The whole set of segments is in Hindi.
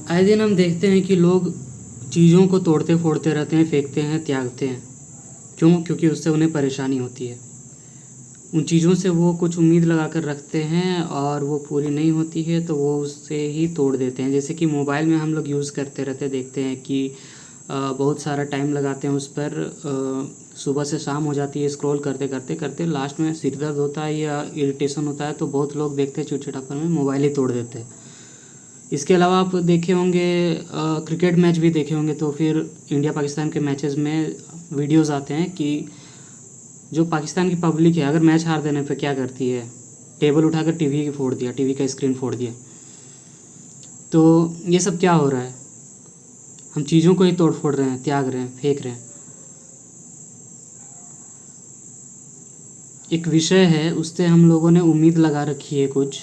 आए दिन हम देखते हैं कि लोग चीज़ों को तोड़ते फोड़ते रहते हैं, फेंकते हैं, त्यागते हैं। क्यों? क्योंकि उससे उन्हें परेशानी होती है। उन चीज़ों से वो कुछ उम्मीद लगा कर रखते हैं और वो पूरी नहीं होती है तो वो उससे ही तोड़ देते हैं। जैसे कि मोबाइल में हम लोग यूज़ करते रहते देखते हैं कि बहुत सारा टाइम लगाते हैं उस पर। सुबह से शाम हो जाती है स्क्रॉल करते करते करते, लास्ट में सिर दर्द होता है या इरिटेशन होता है तो बहुत लोग देखते हैं चिड़चिड़ापन में मोबाइल ही तोड़ देते हैं। इसके अलावा आप देखे होंगे, क्रिकेट मैच भी देखे होंगे तो फिर इंडिया पाकिस्तान के मैचेस में वीडियोस आते हैं कि जो पाकिस्तान की पब्लिक है अगर मैच हार देने पे क्या करती है, टेबल उठाकर टीवी फोड़ दिया, टीवी का स्क्रीन फोड़ दिया। तो ये सब क्या हो रहा है? हम चीज़ों को ही तोड़ फोड़ रहे हैं, त्याग रहे हैं, फेंक रहे हैं। एक विषय है, उससे हम लोगों ने उम्मीद लगा रखी है कुछ,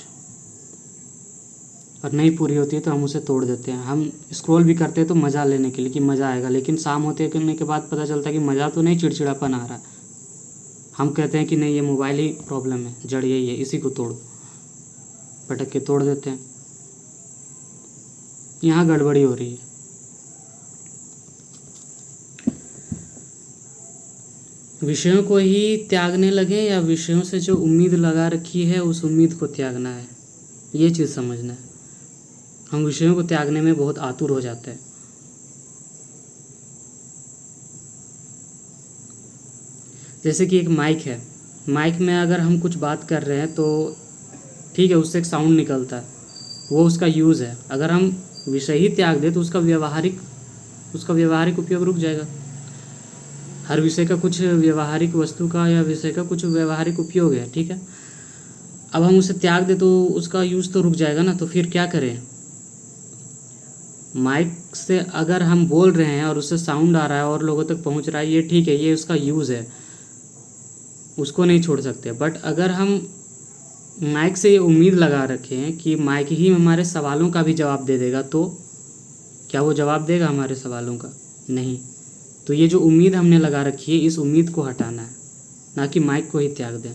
और नहीं पूरी होती है तो हम उसे तोड़ देते हैं। हम स्क्रॉल भी करते हैं तो मज़ा लेने के लिए कि मज़ा आएगा, लेकिन शाम होते करने के बाद पता चलता है कि मज़ा तो नहीं, चिड़चिड़ापन आ रहा है। हम कहते हैं कि नहीं, ये मोबाइल ही प्रॉब्लम है, जड़ यही है, इसी को तोड़, पटक के तोड़ देते हैं। यहाँ गड़बड़ी हो रही है। विषयों को ही त्यागने लगे या विषयों से जो उम्मीद लगा रखी है उस उम्मीद को त्यागना है, ये चीज़ समझना है। हम विषयों को त्यागने में बहुत आतुर हो जाते हैं। जैसे कि एक माइक है, माइक में अगर हम कुछ बात कर रहे हैं तो ठीक है, उससे एक साउंड निकलता है, वो उसका यूज़ है। अगर हम विषय ही त्याग दें तो उसका व्यवहारिक उपयोग रुक जाएगा। हर विषय का कुछ व्यवहारिक वस्तु का या विषय का कुछ व्यवहारिक उपयोग है, ठीक है। अब हम उसे त्याग दें तो उसका यूज़ तो रुक जाएगा ना। तो फिर क्या करें? माइक से अगर हम बोल रहे हैं और उससे साउंड आ रहा है और लोगों तक पहुंच रहा है, ये ठीक है, ये उसका यूज़ है, उसको नहीं छोड़ सकते। बट अगर हम माइक से ये उम्मीद लगा रखें कि माइक ही हमारे सवालों का भी जवाब दे देगा, तो क्या वो जवाब देगा हमारे सवालों का? नहीं। तो ये जो उम्मीद हमने लगा रखी है, इस उम्मीद को हटाना है, ना कि माइक को ही त्याग दें।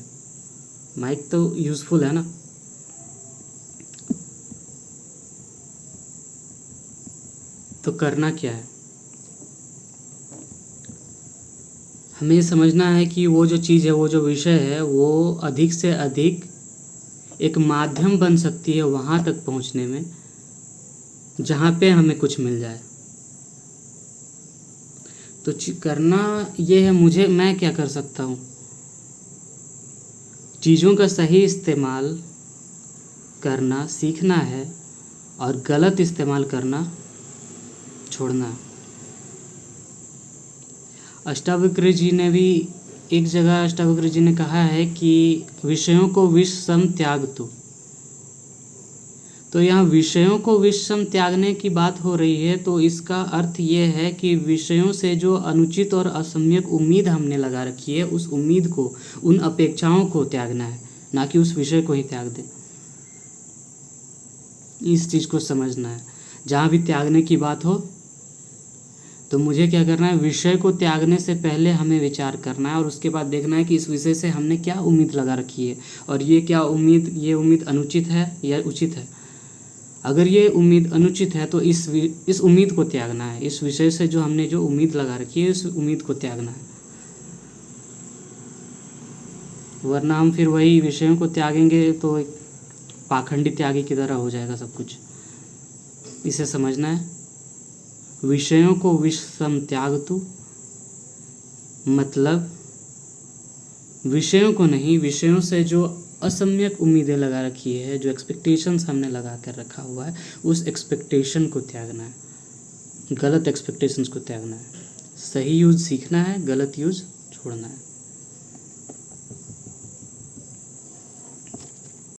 माइक तो यूज़फुल है ना। तो करना क्या है? हमें ये समझना है कि वो जो चीज़ है, वो जो विषय है, वो अधिक से अधिक एक माध्यम बन सकती है वहाँ तक पहुँचने में जहाँ पे हमें कुछ मिल जाए। तो करना ये है, मैं क्या कर सकता हूँ? चीज़ों का सही इस्तेमाल करना सीखना है और गलत इस्तेमाल करना छोड़ना है। अष्टावक्र जी ने भी एक जगह अष्टावक्र जी ने कहा है कि विषयों को विष सम त्याग तू। तो यहाँ विषयों को विष सम त्यागने की बात हो रही है, तो इसका अर्थ ये है कि विषयों से जो अनुचित और असम्यक उम्मीद हमने लगा रखी है, उस उम्मीद को, उन अपेक्षाओं को त्यागना है, ना कि उस विषय को ही त्याग दें। इस चीज़ को समझना है। जहाँ भी त्यागने की बात हो तो मुझे क्या करना है? विषय को त्यागने से पहले हमें विचार करना है और उसके बाद देखना है कि इस विषय से हमने क्या उम्मीद लगा रखी है और ये उम्मीद अनुचित है या उचित है। अगर ये उम्मीद अनुचित है तो इस उम्मीद को त्यागना है। इस विषय से जो हमने जो उम्मीद लगा रखी है, इस उम्मीद को त्यागना है। वरना हम फिर वही विषयों को त्यागेंगे तो एक पाखंडी त्यागी की तरह हो जाएगा सब कुछ। इसे समझना है। विषयों को विष सम त्याग तू, मतलब विषयों को नहीं, विषयों से जो असम्यक उम्मीदें लगा रखी है, जो एक्सपेक्टेशंस हमने लगा कर रखा हुआ है, उस एक्सपेक्टेशन को त्यागना है। गलत एक्सपेक्टेशंस को त्यागना है। सही यूज़ सीखना है, गलत यूज़ छोड़ना है।